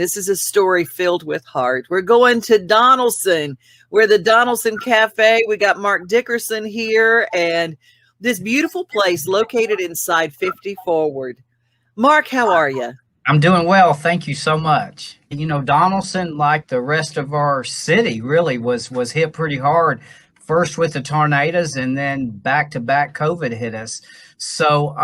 this is a story filled with heart. We're going to Donelson. We're the Donelson Cafe. We got Mark Dickerson here, and this beautiful place located inside 50 Forward. Mark, how are you? I'm doing well. Thank you so much. You know, Donelson, like the rest of our city, really was hit pretty hard. First with the tornadoes, and then back-to-back COVID hit us. So,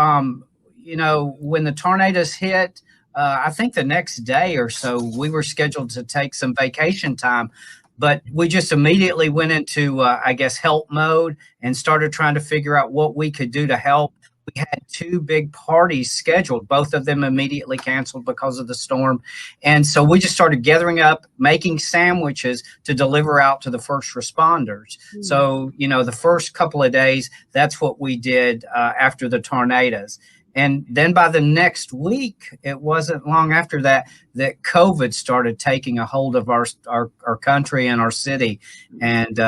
you know, when the tornadoes hit, I think the next day or so, we were scheduled to take some vacation time. But we just immediately went into, I guess, help mode and started trying to figure out what we could do to help. We had two big parties scheduled, both of them immediately canceled because of the storm. And so we just started gathering up, making sandwiches to deliver out to the first responders. Mm-hmm. So, you know, the first couple of days, that's what we did after the tornadoes. And then by the next week, it wasn't long after that, that COVID started taking a hold of our country and our city. And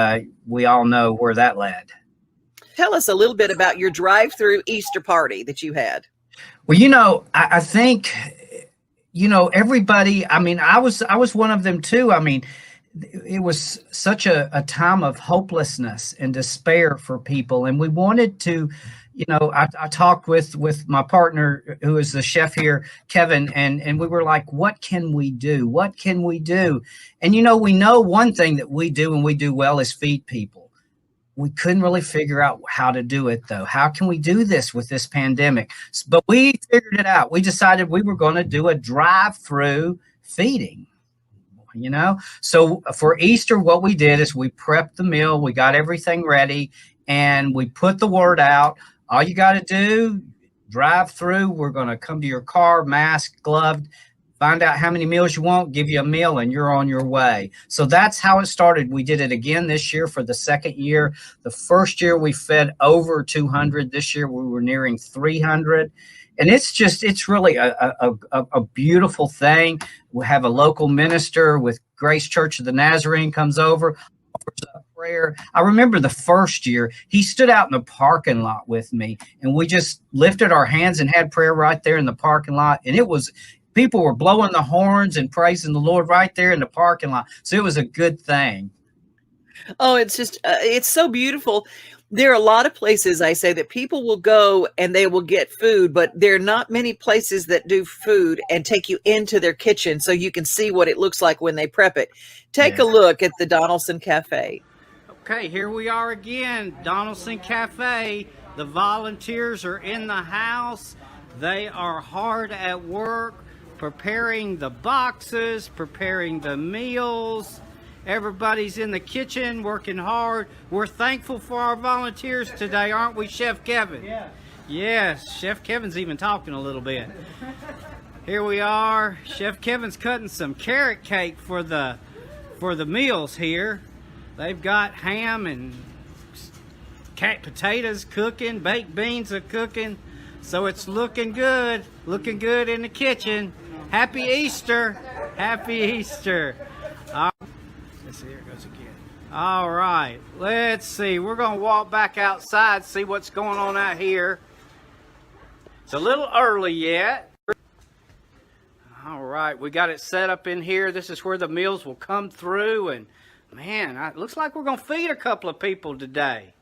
we all know where that led. Tell us a little bit about your drive-through Easter party that you had. Well, you know, I think, you know, everybody, I mean, I was one of them too. I mean, it was such a time of hopelessness and despair for people. And we wanted to, you know, I talked with my partner, who is the chef here, Kevin, and we were like, what can we do? What can we do? And, you know, we know one thing that we do and we do well is feed people. We couldn't really figure out how to do it, though. How can we do this with this pandemic? But we figured it out. We decided we were going to do a drive-through feeding, you know? So for Easter, what we did is we prepped the meal. We got everything ready, and we put the word out. All you got to do, drive through. We're going to come to your car, masked, gloved, find out how many meals you want, give you a meal, and you're on your way. So that's how it started. We did it again this year for the second year. The first year we fed over 200. This year we were nearing 300. And it's really a beautiful thing. We have a local minister with Grace Church of the Nazarene comes over, offers up prayer. I remember the first year he stood out in the parking lot with me, and we just lifted our hands and had prayer right there in the parking lot. And people were blowing the horns and praising the Lord right there in the parking lot. So it was a good thing. Oh, it's just, it's so beautiful. There are a lot of places, I say, that people will go and they will get food, but there are not many places that do food and take you into their kitchen so you can see what it looks like when they prep it. Take a look at the Donelson Cafe. Okay, here we are again, Donelson Cafe. The volunteers are in the house. They are hard at work, preparing the boxes, preparing the meals. Everybody's in the kitchen working hard. We're thankful for our volunteers today, aren't we, Chef Kevin? Yeah. Yes, Chef Kevin's even talking a little bit. Here we are. Chef Kevin's cutting some carrot cake for the meals here. They've got ham and potatoes cooking, baked beans are cooking. So it's looking good in the kitchen. Happy Easter. Happy Easter. Let's see, here it goes again. All right, let's see. We're going to walk back outside, see what's going on out here. It's a little early yet. All right, we got it set up in here. This is where the meals will come through. And, man, it looks like we're going to feed a couple of people today.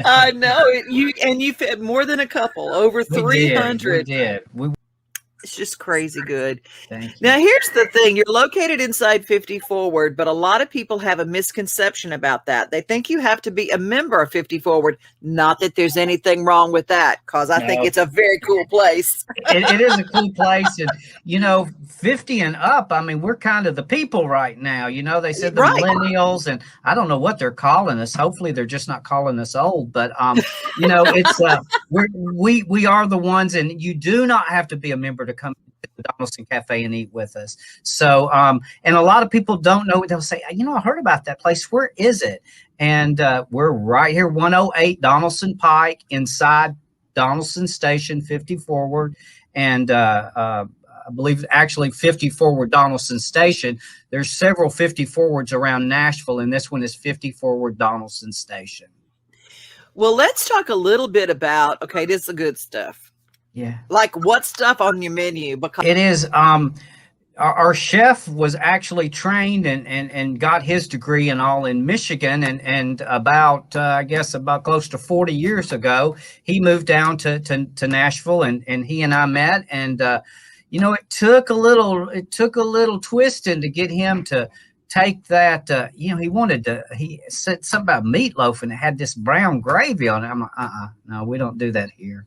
I know you fed more than a couple, over 300. We did. It's just crazy good. Thank you. Now, here's the thing. You're located inside 50 Forward, but a lot of people have a misconception about that. They think you have to be a member of 50 Forward. Not that there's anything wrong with that, because I think it's a very cool place. It is a cool place. And, you know, 50 and up, I mean, we're kind of the people right now. You know, they said the millennials, and I don't know what they're calling us. Hopefully they're just not calling us old. But, you know, it's we are the ones, and you do not have to be a member to come to the Donelson Cafe and eat with us. So, and a lot of people don't know. They'll say, you know, I heard about that place. Where is it? And we're right here, 108 Donelson Pike, inside Donelson Station, 50 Forward. And I believe actually 50 Forward Donelson Station. There's several 50 Forwards around Nashville, and this one is 50 Forward Donelson Station. Well, let's talk a little bit about, okay, this is the good stuff. Yeah. Like what stuff on your menu? Because It is. Our chef was actually trained and got his degree and all in Michigan, and about I guess about close to 40 years ago, he moved down to Nashville, and he and I met, and it took a little twisting to get him to take that. He said something about meatloaf, and it had this brown gravy on it. I'm like, no, we don't do that here.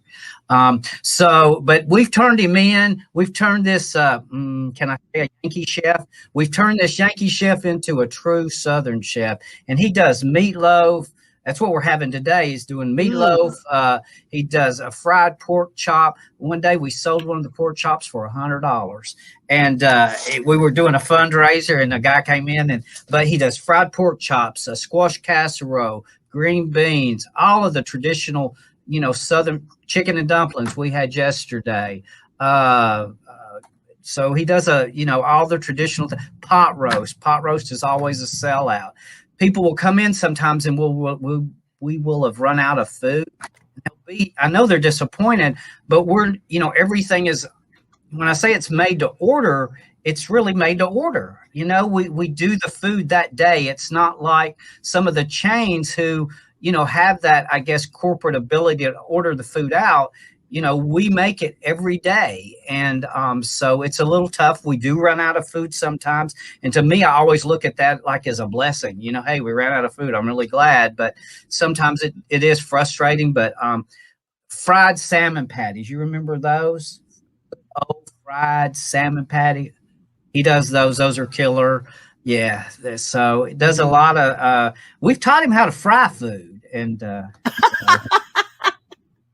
But we've turned him in. We've turned this, can I say a Yankee chef? We've turned this Yankee chef into a true Southern chef, and he does meatloaf. That's what we're having today, is doing meatloaf. He does a fried pork chop. One day we sold one of the pork chops for $100. And we were doing a fundraiser, and a guy came in, but he does fried pork chops, a squash casserole, green beans, all of the traditional, Southern chicken and dumplings we had yesterday. So he does all the traditional pot roast. Pot roast is always a sellout. People will come in sometimes, and we will have run out of food. I know they're disappointed, but everything is, when I say it's made to order, it's really made to order. We do the food that day. It's not like some of the chains who, have that, I guess, corporate ability to order the food out. We make it every day. And so it's a little tough. We do run out of food sometimes. And to me, I always look at that like as a blessing. Hey, we ran out of food. I'm really glad. But sometimes it is frustrating. But fried salmon patties, you remember those? Oh, fried salmon patty. He does those. Those are killer. Yeah. So it does a lot of, we've taught him how to fry food. And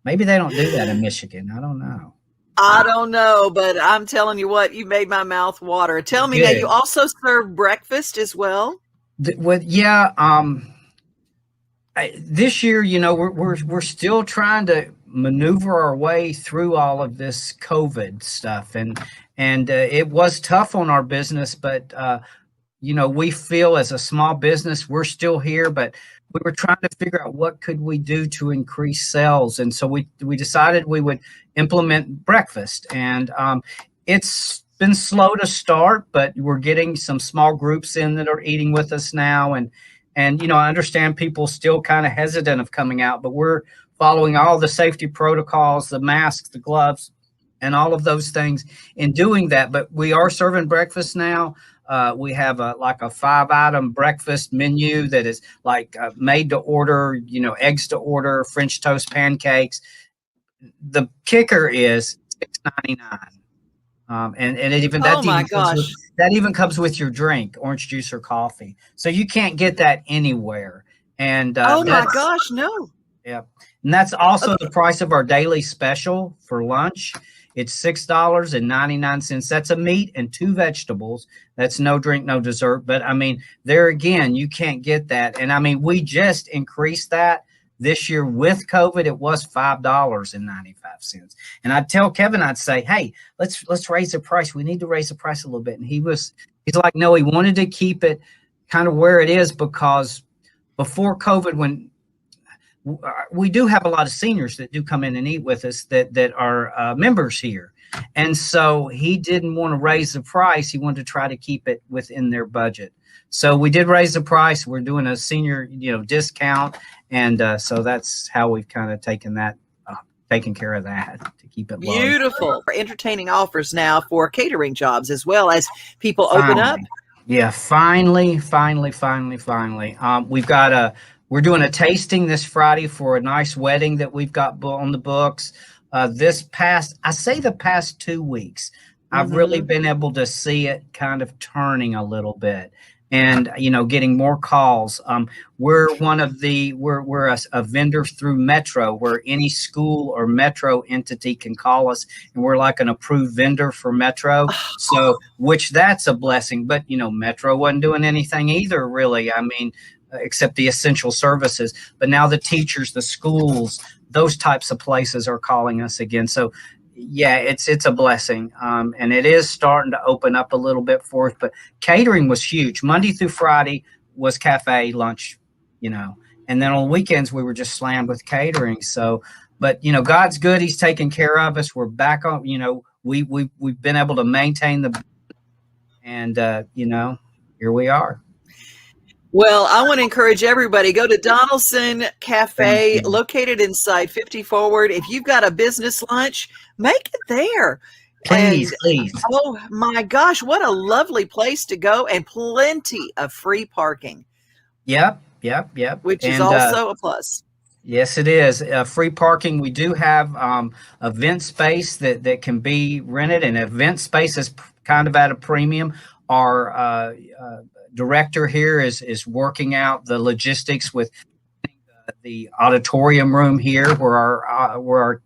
maybe they don't do that in Michigan. I don't know. I don't know, but I'm telling you what, you made my mouth water. Tell me now, you also serve breakfast as well? This year, we're still trying to maneuver our way through all of this COVID stuff, and it was tough on our business, but we feel as a small business we're still here, but we were trying to figure out what could we do to increase sales, and so we decided we would implement breakfast, and it's been slow to start, but we're getting some small groups in that are eating with us now, and I understand people still kind of hesitant of coming out, but we're following all the safety protocols, the masks, the gloves, and all of those things in doing that. But we are serving breakfast now. We have a 5-item breakfast menu that is made to order, eggs to order, French toast, pancakes. The kicker is $6.99. And it even, that even comes with your drink, orange juice or coffee. So you can't get that anywhere. And oh my gosh, no. Yeah. And that's also the price of our daily special for lunch. It's $6.99. That's a meat and 2 vegetables. That's no drink, no dessert. But I mean, there again, you can't get that. And I mean, we just increased that this year with COVID. It was $5.95. And I'd tell Kevin, I'd say, hey, let's raise the price. We need to raise the price a little bit. And he's like, no, he wanted to keep it kind of where it is, because before COVID, when we do have a lot of seniors that do come in and eat with us that are members here. And so he didn't want to raise the price. He wanted to try to keep it within their budget. So we did raise the price. We're doing a senior, discount. And so that's how we've kind of taken care of that to keep it low. Beautiful. Entertaining offers now for catering jobs as well as people open up. Yeah, finally. We're doing a tasting this Friday for a nice wedding that we've got on the books. The past 2 weeks, I've really been able to see it kind of turning a little bit, and getting more calls. We're a vendor through Metro, where any school or Metro entity can call us, and we're like an approved vendor for Metro. So, which that's a blessing. But Metro wasn't doing anything either, really. I mean, except the essential services. But now the teachers, the schools, those types of places are calling us again. So yeah, it's a blessing. And it is starting to open up a little bit for us, but catering was huge. Monday through Friday was cafe lunch, And then on weekends, we were just slammed with catering. So, but, God's good. He's taking care of us. We're back on, we've been able to maintain and, here we are. Well, I want to encourage everybody, go to Donelson Cafe, located inside 50 Forward. If you've got a business lunch, make it there. Please. Oh my gosh, what a lovely place to go, and plenty of free parking. Yep. Which is also a plus. Yes, it is. Free parking. We do have event space that can be rented, and event space is kind of at a premium. Our director here is working out the logistics with the auditorium room here where our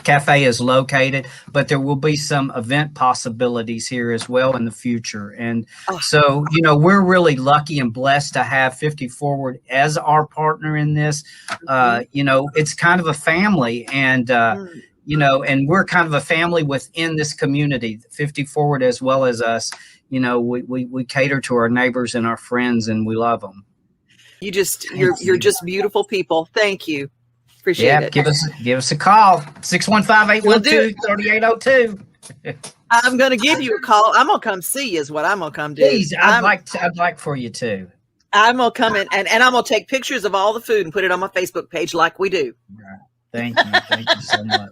cafe is located, but there will be some event possibilities here as well in the future. And so, we're really lucky and blessed to have 50 Forward as our partner in this. It's kind of a family, and and we're kind of a family within this community, 50 Forward as well as us. We cater to our neighbors and our friends, and we love them. You're just beautiful people. Thank you. Appreciate it. Give us a call. 615-812-3802. I'm going to give you a call. I'm going to come see you is what I'm going to come do. Please, I'd like for you to. I'm going to come in and I'm going to take pictures of all the food and put it on my Facebook page like we do. Right. Thank you. Thank you so much.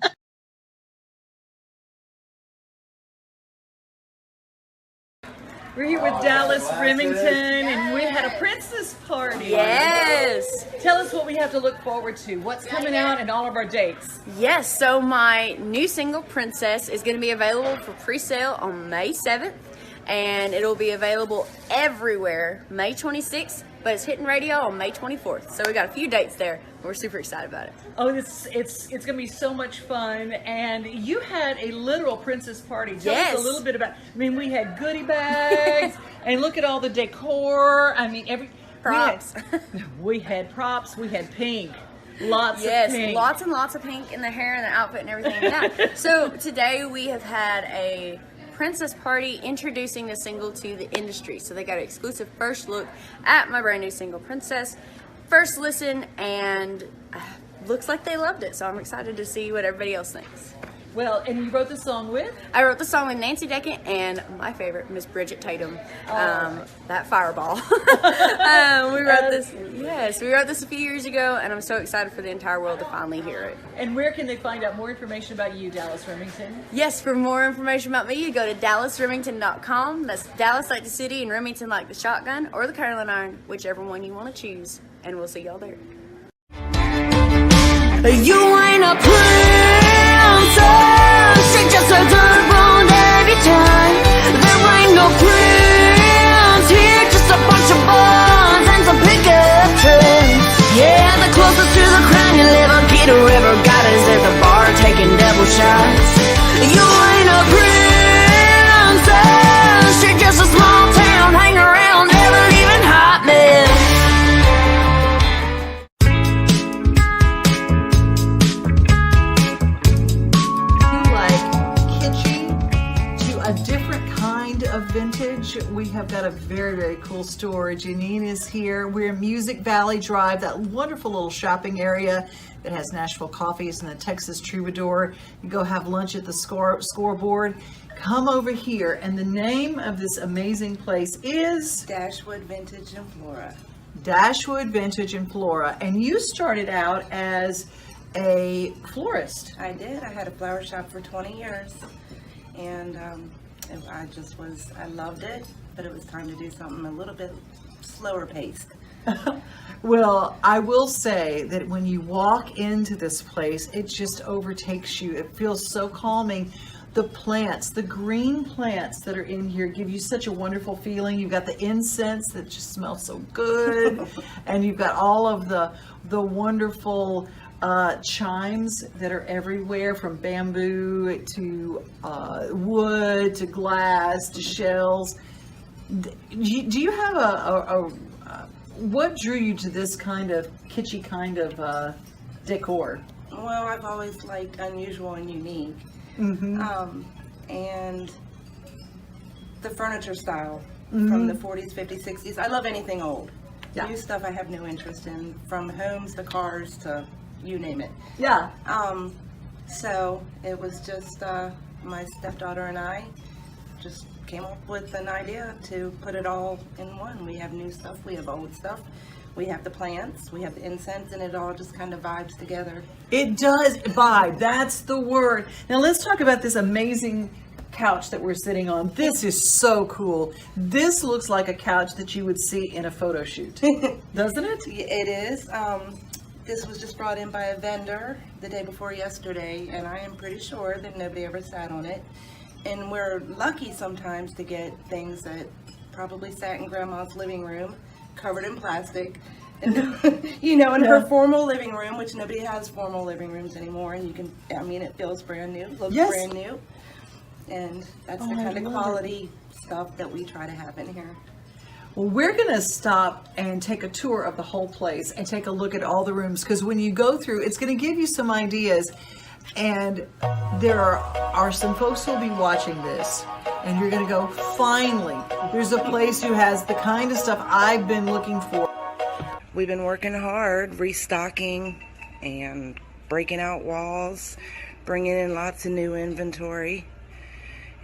We're here with Dallas Remington, and we had a princess party. Yes. Tell us what we have to look forward to. What's coming out and all of our dates. Yes, so my new single, Princess, is going to be available for pre-sale on May 7th, and it'll be available everywhere May 26th, but it's hitting radio on May 24th. So we got a few dates there. We're super excited about it. Oh, it's going to be so much fun. And you had a literal princess party. Tell us a little bit about. We had goodie bags, and look at all the decor. Props. We had props. We had pink. Lots of pink. Lots and lots of pink in the hair and the outfit and everything. Yeah. So today we have had a princess party introducing the single to the industry. So they got an exclusive first look at my brand new single, Princess. First listen, and looks like they loved it. So I'm excited to see what everybody else thinks. Well, and you wrote the song with? I wrote the song with Nancy Deckett and my favorite, Miss Bridget Tatum. That fireball. We wrote this. Yes, we wrote this a few years ago, and I'm so excited for the entire world to finally hear it. And where can they find out more information about you, Dallas Remington? Yes, for more information about me, you go to DallasRemington.com. That's Dallas like the city and Remington like the shotgun or the curling iron, whichever one you want to choose. And we'll see y'all there. You ain't a princess, she's just a dirt bone every time. There ain't no prince here, just a bunch of buns and some picket trends. Yeah, the closest to the crown you live on Peter River Gardens at the bar taking double shots. You ain't a princess, she's just a small town hang around, never leaving hot men. Vintage. We have got a very, very cool store. Janine is here. We're in Music Valley Drive, that wonderful little shopping area that has Nashville Coffees and the Texas Troubadour. You go have lunch at the scoreboard. Come over here, and the name of this amazing place is Dashwood Vintage and Flora. Dashwood Vintage and Flora. And you started out as a florist. I did. I had a flower shop for 20 years, and I loved it, but it was time to do something a little bit slower paced. Well, I will say that when you walk into this place, it just overtakes you. It feels so calming. The plants, the green plants that are in here give you such a wonderful feeling. You've got the incense that just smells so good. And you've got all of the wonderful chimes that are everywhere, from bamboo to wood to glass to shells. Do you have what drew you to this kind of kitschy kind of decor? Well, I've always liked unusual and unique. Mm-hmm. And the furniture style from the 40s, 50s, 60s. I love anything old. Yeah. New stuff I have no interest in, from homes to cars to you name it. Yeah. So it was just my stepdaughter and I just came up with an idea to put it all in one. We have new stuff, we have old stuff, we have the plants, we have the incense, and it all just kind of vibes together. It does vibe. That's the word. Now let's talk about this amazing couch that we're sitting on. This is so cool. This looks like a couch that you would see in a photo shoot, doesn't it? It is. This was just brought in by a vendor the day before yesterday, and I am pretty sure that nobody ever sat on it. And we're lucky sometimes to get things that probably sat in Grandma's living room, covered in plastic, and you know, in her formal living room, which nobody has formal living rooms anymore. And you can, I mean, it feels brand new, looks brand new, and that's the kind of quality stuff that we try to have in here. Well, we're going to stop and take a tour of the whole place and take a look at all the rooms, because when you go through, it's going to give you some ideas. And there are some folks who will be watching this, and you're going to go, finally, there's a place who has the kind of stuff I've been looking for. We've been working hard, restocking and breaking out walls, bringing in lots of new inventory.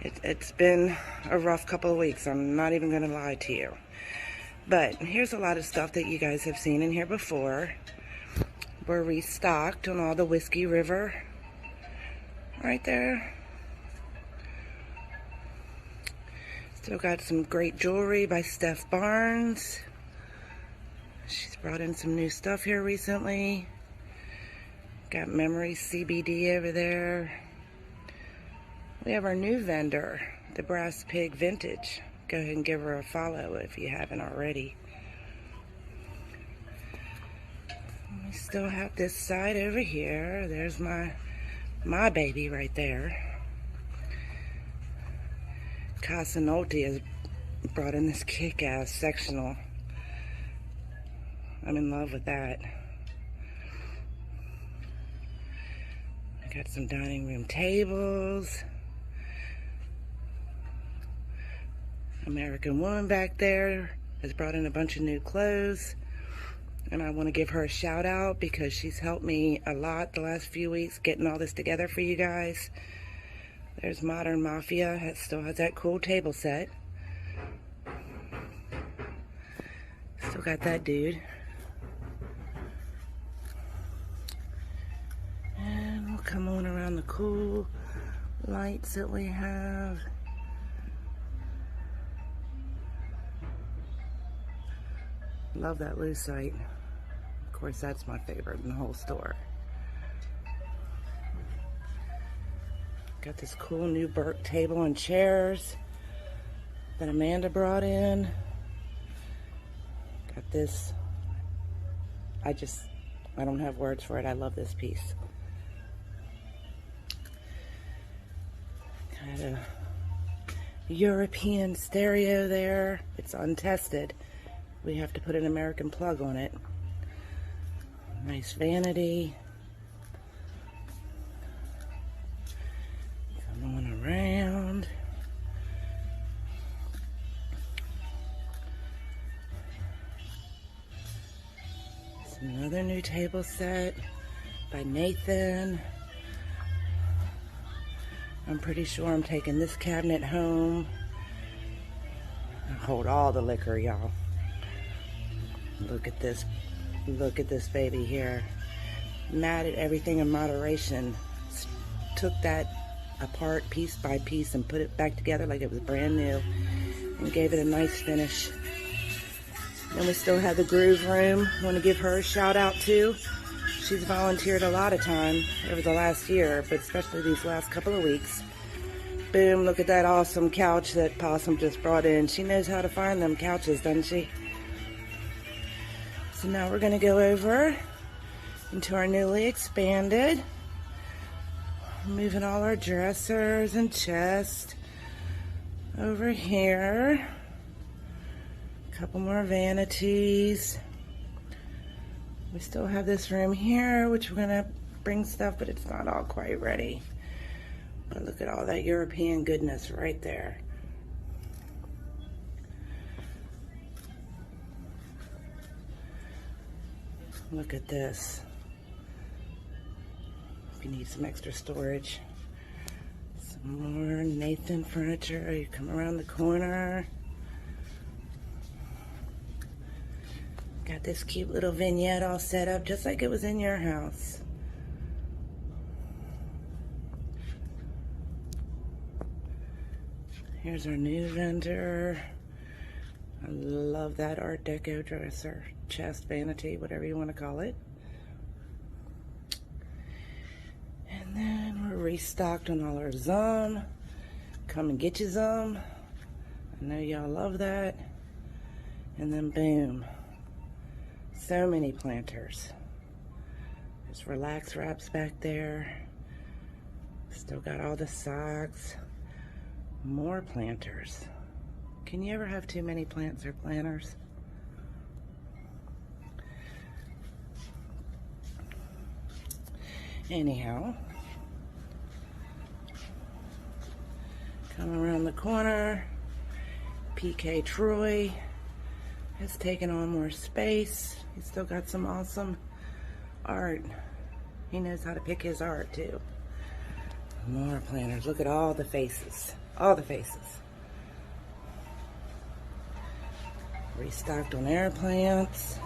It's been a rough couple of weeks, I'm not even going to lie to you. But here's a lot of stuff that you guys have seen in here before. We're restocked on all the Whiskey River right there. Still got some great jewelry by Steph Barnes. She's brought in some new stuff here recently. Got Memory CBD over there. We have our new vendor, the Brass Pig Vintage. Go ahead and give her a follow if you haven't already. We still have this side over here. There's my baby right there. Casanolti has brought in this kick-ass sectional. I'm in love with that. I got some dining room tables. American woman back there has brought in a bunch of new clothes, and I want to give her a shout out because she's helped me a lot the last few weeks getting all this together for you guys. There's Modern Mafia. It still has that cool table set. Still got that dude. And we'll come on around the cool lights that we have. Love that lucite. Of course, that's my favorite in the whole store. Got this cool new Burke table and chairs that Amanda brought in. Got this. I don't have words for it. I love this piece. Got a European stereo there. It's untested. We have to put an American plug on it. Nice vanity. Come on around. It's another new table set by Nathan. I'm pretty sure I'm taking this cabinet home. I hold all the liquor, y'all. Look at this baby here. Mad at everything in moderation. Took that apart piece by piece and put it back together like it was brand new and gave it a nice finish. Then we still have the Groove Room. I want to give her a shout out too. She's volunteered a lot of time over the last year, but especially these last couple of weeks. Boom, look at that awesome couch that Possum just brought in. She knows how to find them couches, doesn't she? So now we're going to go over into our newly expanded, moving all our dressers and chest over here. A couple more vanities. We still have this room here, which we're going to bring stuff, but it's not all quite ready. But look at all that European goodness right there. Look at this. If you need some extra storage. Some more Nathan furniture. You come around the corner. Got this cute little vignette all set up just like it was in your house. Here's our new vendor. I love that Art Deco dresser, chest, vanity, whatever you want to call it. And then we're restocked on all our Zum. Come and get you Zum. I know y'all love that. And then boom. So many planters. There's Relax Wraps back there. Still got all the socks. More planters. Can you ever have too many plants or planters? Anyhow, come around the corner. PK Troy has taken on more space. He's still got some awesome art. He knows how to pick his art too. More planters. Look at all the faces. All the faces. Restocked on air plants.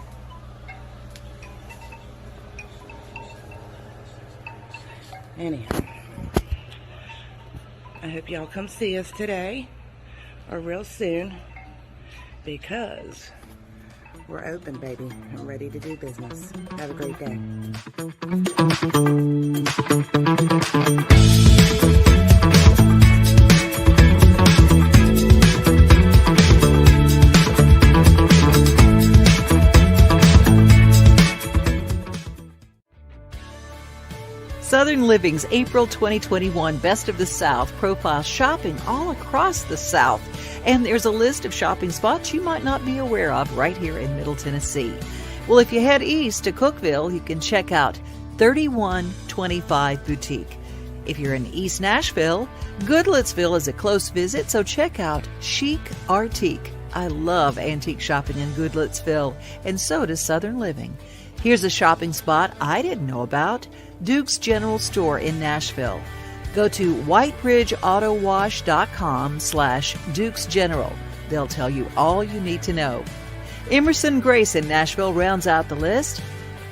Anyhow, I hope y'all come see us today or real soon because we're open, baby, and ready to do business. Have a great day. Southern Living's April 2021 Best of the South profiles shopping all across the South. And there's a list of shopping spots you might not be aware of right here in Middle Tennessee. Well, if you head east to Cookeville, you can check out 3125 Boutique. If you're in East Nashville, Goodlettsville is a close visit, so check out Chic Artique. I love antique shopping in Goodlettsville, and so does Southern Living. Here's a shopping spot I didn't know about, Duke's General Store in Nashville. Go to whitebridgeautowash.com/Duke's General. They'll tell you all you need to know. Emerson Grace in Nashville rounds out the list.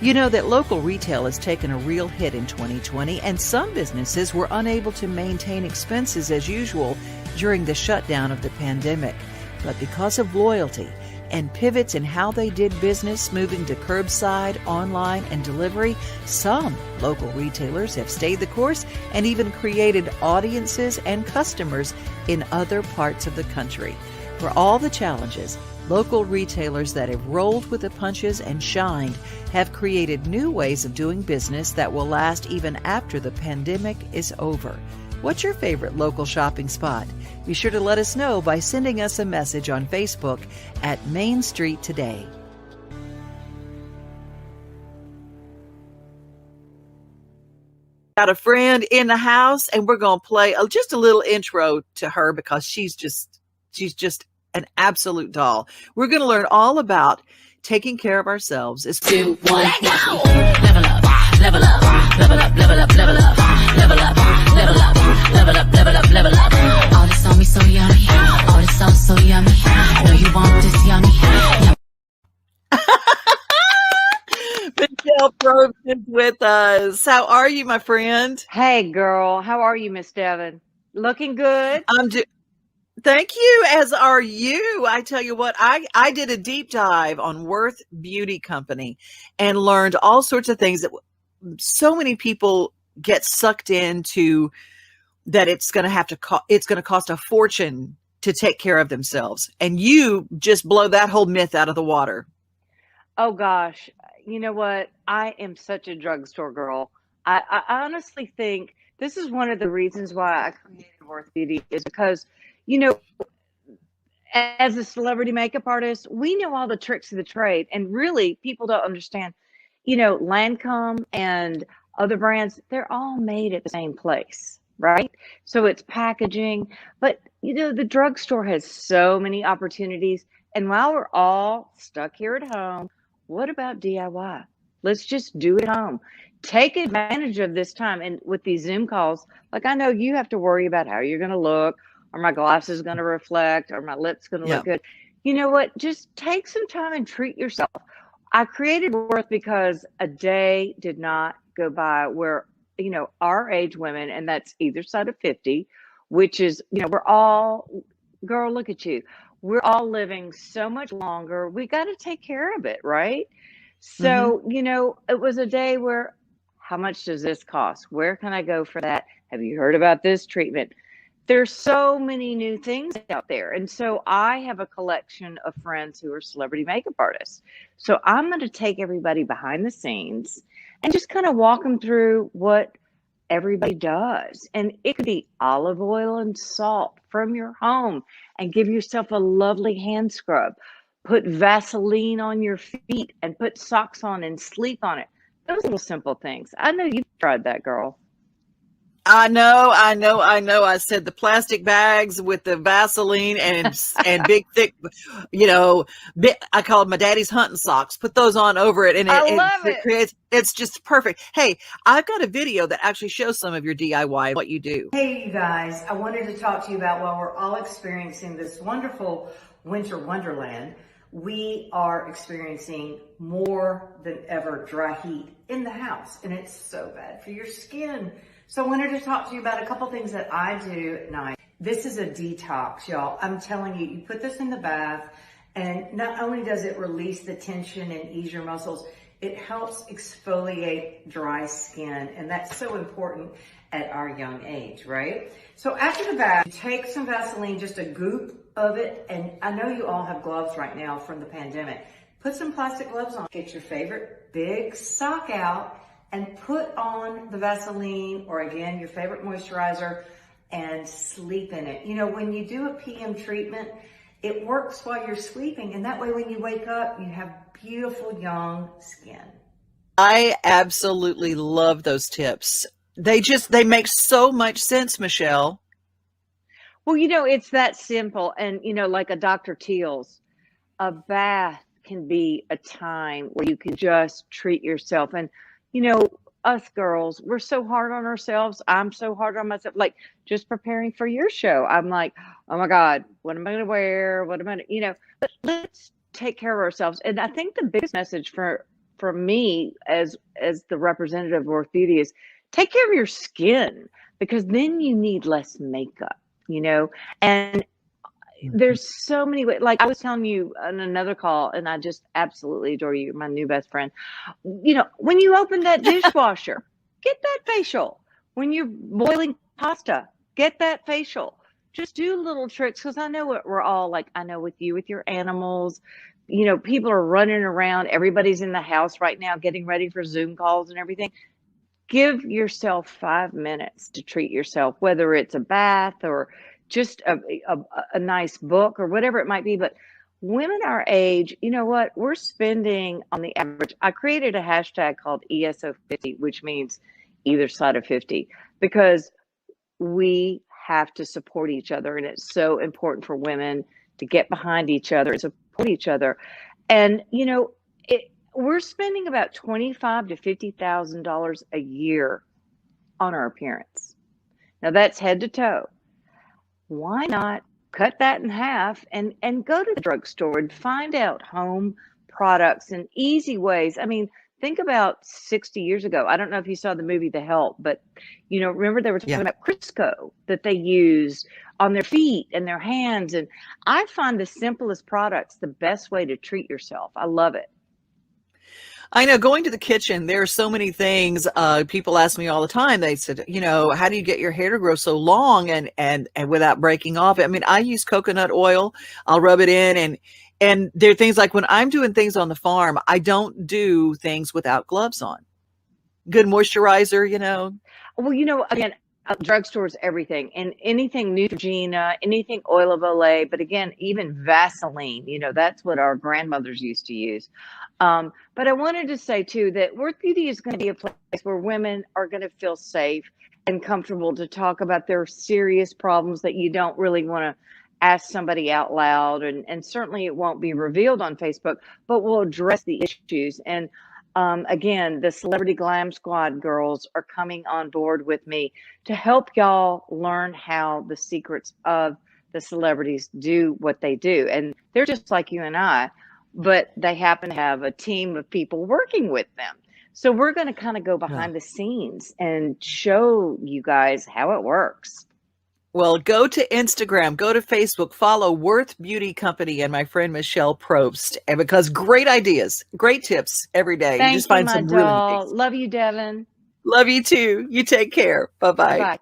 You know that local retail has taken a real hit in 2020, and some businesses were unable to maintain expenses as usual during the shutdown of the pandemic. But because of loyalty and pivots in how they did business, moving to curbside, online, and delivery, some local retailers have stayed the course and even created audiences and customers in other parts of the country. For all the challenges, local retailers that have rolled with the punches and shined have created new ways of doing business that will last even after the pandemic is over. What's your favorite local shopping spot? Be sure to let us know by sending us a message on Facebook at Main Street Today. Got a friend in the house, and we're going to play just a little intro to her because she's just an absolute doll. We're going to learn all about taking care of ourselves. It's 2, 1, let go! Level up, level up, level up, level up, level up, level up, level up, level up, level up, level up. All this on me so yummy, all this sauce so yummy. Know you want this yummy. Michele Probst is with us. How are you, my friend? Hey, girl. How are you, Miss Devon? Looking good? Thank you, as are you. I tell you what, I did a deep dive on Worth Beauty Company and learned all sorts of things that so many people get sucked into, that it's going to cost a fortune to take care of themselves. And you just blow that whole myth out of the water. Oh, gosh. You know what? I am such a drugstore girl. I honestly think this is one of the reasons why I created Worth Beauty, is because, you know, as a celebrity makeup artist, we know all the tricks of the trade. And really, people don't understand, you know, Lancome and other brands, they're all made at the same place, right? So it's packaging. But, you know, the drugstore has so many opportunities. And while we're all stuck here at home, what about DIY? Let's just do it at home. Take advantage of this time. And with these Zoom calls, like I know you have to worry about how you're going to look, or my glasses going to reflect, or my lips going to Yeah. look good. You know what? Just take some time and treat yourself. I created Worth because a day did not go by where, our age women, and that's either side of 50, which is, we're all, girl, look at you. We're all living so much longer. We got to take care of it, right? Hmm. So, it was a day where, how much does this cost? Where can I go for that? Have you heard about this treatment? There's so many new things out there. And so I have a collection of friends who are celebrity makeup artists. So I'm going to take everybody behind the scenes and just kind of walk them through what everybody does. And it could be olive oil and salt from your home, and give yourself a lovely hand scrub. Put Vaseline on your feet and put socks on and sleep on it. Those little simple things. I know you've tried that, girl. I know. I said the plastic bags with the Vaseline and big thick, I call them my daddy's hunting socks. Put those on over it, and I love it. creates. It's just perfect. Hey, I've got a video that actually shows some of your DIY, what you do. Hey, you guys, I wanted to talk to you about, while we're all experiencing this wonderful winter wonderland, we are experiencing more than ever dry heat in the house, and it's so bad for your skin. So I wanted to talk to you about a couple things that I do at night. This is a detox, y'all. I'm telling you, you put this in the bath, and not only does it release the tension and ease your muscles, it helps exfoliate dry skin, and that's so important at our young age, right? So after the bath, you take some Vaseline, just a goop of it, and I know you all have gloves right now from the pandemic. Put some plastic gloves on. Get your favorite big sock out and put on the Vaseline, or again, your favorite moisturizer, and sleep in it. When you do a PM treatment, it works while you're sleeping, and that way when you wake up, you have beautiful young skin. I absolutely love those tips. They make so much sense, Michelle. Well, it's that simple. And, like a Dr. Teal's, a bath can be a time where you can just treat yourself. And, us girls, we're so hard on ourselves. I'm so hard on myself. Like, just preparing for your show, I'm like, oh my God, what am I going to wear? What am I, but let's take care of ourselves. And I think the biggest message for me as the representative of Worth Beauty is take care of your skin, because then you need less makeup, and there's so many ways. Like I was telling you on another call, and I just absolutely adore you, my new best friend. When you open that dishwasher, get that facial. When you're boiling pasta, get that facial. Just do little tricks, because I know what we're all like. I know with you, with your animals, people are running around. Everybody's in the house right now getting ready for Zoom calls and everything. Give yourself 5 minutes to treat yourself, whether it's a bath or just a nice book or whatever it might be. But women our age, you know what? We're spending on the average. I created a hashtag called ESO50, which means either side of 50, because we have to support each other. And it's so important for women to get behind each other and support each other. And, we're spending about $25,000 to $50,000 a year on our appearance. Now that's head to toe. Why not cut that in half and go to the drugstore and find out home products and easy ways? I mean, think about 60 years ago. I don't know if you saw the movie The Help, but remember they were talking about Crisco that they used on their feet and their hands. And I find the simplest products the best way to treat yourself. I love it. I know, going to the kitchen, there are so many things. People ask me all the time. They said, how do you get your hair to grow so long and without breaking off? I mean, I use coconut oil. I'll rub it in, and there are things like when I'm doing things on the farm, I don't do things without gloves on. Good moisturizer, Well, again, drugstores, everything, and anything Neutrogena, anything oil of Olay, but again, even Vaseline, that's what our grandmothers used to use. But I wanted to say too that Worth Beauty is going to be a place where women are going to feel safe and comfortable to talk about their serious problems that you don't really want to ask somebody out loud, and certainly it won't be revealed on Facebook, but we'll address the issues. And Again, the Celebrity Glam Squad girls are coming on board with me to help y'all learn how the secrets of the celebrities do what they do. And they're just like you and I, but they happen to have a team of people working with them. So we're going to kind of go behind the scenes and show you guys how it works. Well, go to Instagram, go to Facebook, follow Worth Beauty Company and my friend Michele Probst. And because great ideas, great tips every day. Thank you just you, find my some doll. really Love you, Devin. Love you too. You take care. Bye-bye. Bye.